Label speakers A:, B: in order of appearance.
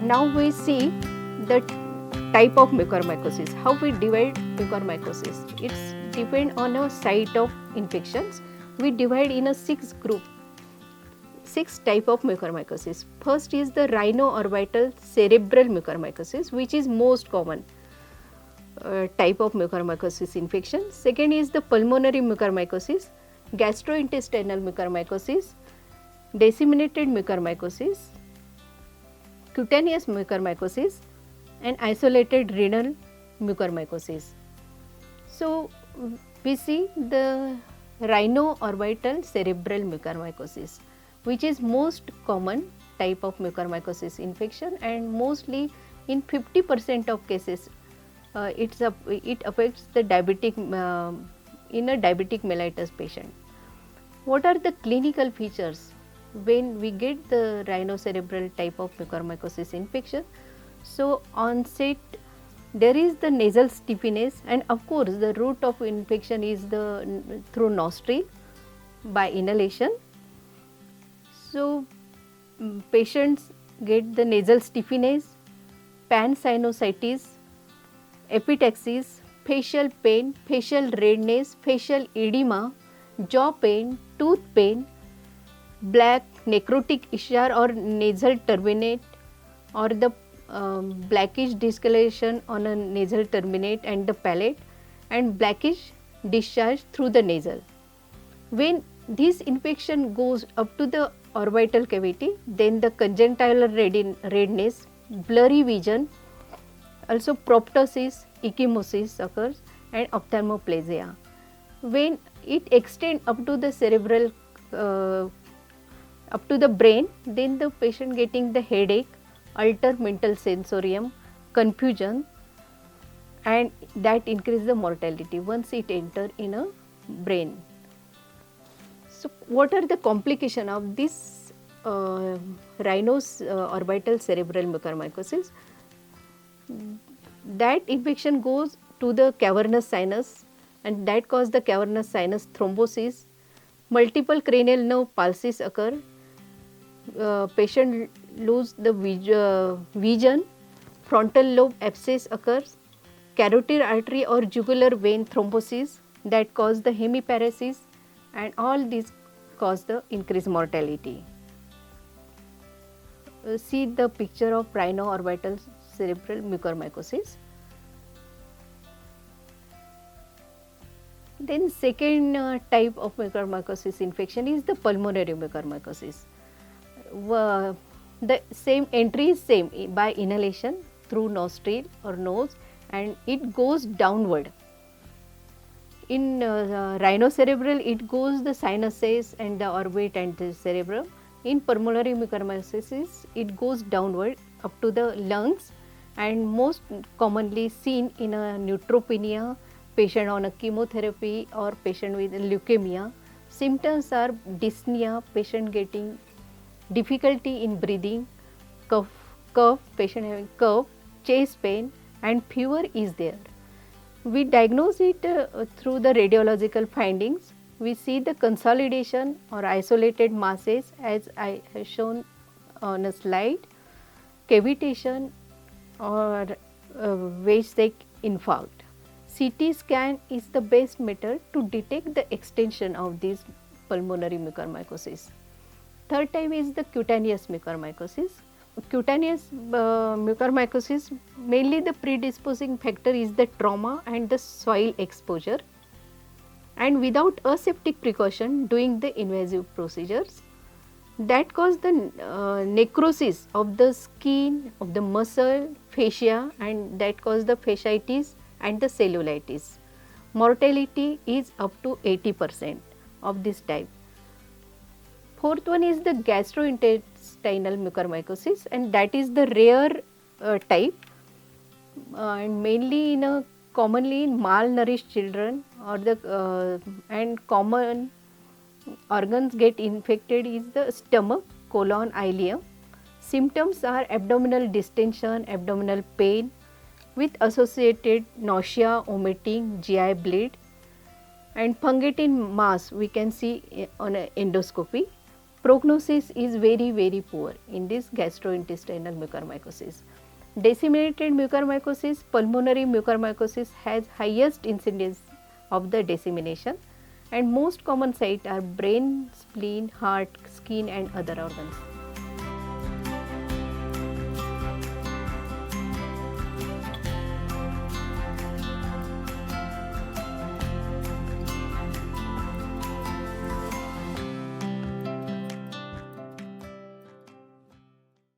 A: Now we see the type of mucormycosis. How we divide mucormycosis? It's depend on a site of infections. We divide in a 6 group, 6 type of mucormycosis. First is the rhino-orbital cerebral mucormycosis, which is most common type of mucormycosis infection. Second is the pulmonary mucormycosis, gastrointestinal mucormycosis, disseminated mucormycosis, cutaneous mucormycosis, and isolated renal mucormycosis. So, we see the rhino-orbital cerebral mucormycosis, which is most common type of mucormycosis infection, and mostly in 50% of cases it affects the diabetic in a diabetic mellitus patient. What are the clinical features when we get the rhinocerebral type of mucormycosis infection? So, onset there is the nasal stiffness, and of course the route of infection is through nostril by inhalation. So, patients get the nasal stiffness, pansinusitis, epistaxis, facial pain, facial redness, facial edema, jaw pain, tooth pain, black necrotic issue or nasal turbinate, or the blackish discoloration on a nasal turbinate and the palate, and blackish discharge through the nasal. When this infection goes up to the orbital cavity, then the conjunctival redness, blurry vision, also proptosis, ecchymosis occurs, and ophthalmoplegia. When it extends up to the cerebral, up to the brain, then the patient getting the headache, altered mental sensorium, confusion, and that increase the mortality once it enter in a brain. So, what are the complication of this rhinos orbital cerebral mucormycosis? That infection goes to the cavernous sinus, and that cause the cavernous sinus thrombosis. Multiple cranial nerve pulses occur. Patient lose the vision. Frontal lobe abscess occurs. Carotid artery or jugular vein thrombosis that cause the hemiparesis, and all these cause the increased mortality. See the picture of rhino-orbital cerebral mucormycosis. Then second type of mucormycosis infection is the pulmonary mucormycosis. The same entry is same by inhalation through nostril or nose, and it goes downward. In rhinocerebral, it goes the sinuses and the orbit and the cerebrum. In pulmonary mucormycosis, it goes downward up to the lungs, and most commonly seen in a neutropenia, patient on a chemotherapy, or patient with leukemia. Symptoms are dyspnea, patient getting difficulty in breathing, cough, patient having cough, chest pain, and fever is there. We diagnose it through the radiological findings. We see the consolidation or isolated masses as I have shown on a slide, cavitation or wedge-shaped infarct. CT scan is the best method to detect the extension of this pulmonary mucormycosis. Third type is the cutaneous mucormycosis. Cutaneous mucormycosis, mainly the predisposing factor is the trauma and the soil exposure, and without aseptic precaution doing the invasive procedures that cause the necrosis of the skin, of the muscle, fascia, and that cause the fasciitis and the cellulitis. Mortality is up to 80% of this type. Fourth one is the gastrointestinal mucormycosis, and that is the rare type, and mainly in a commonly in malnourished children, or the and common organs get infected is the stomach, colon, ileum. Symptoms are abdominal distension, abdominal pain with associated nausea, vomiting, GI bleed, and fungating mass we can see on a endoscopy. prognosis is very poor in this gastrointestinal mucormycosis. Disseminated mucormycosis, pulmonary mucormycosis has highest incidence of the dissemination, and most common site are brain, spleen, heart, skin and other organs.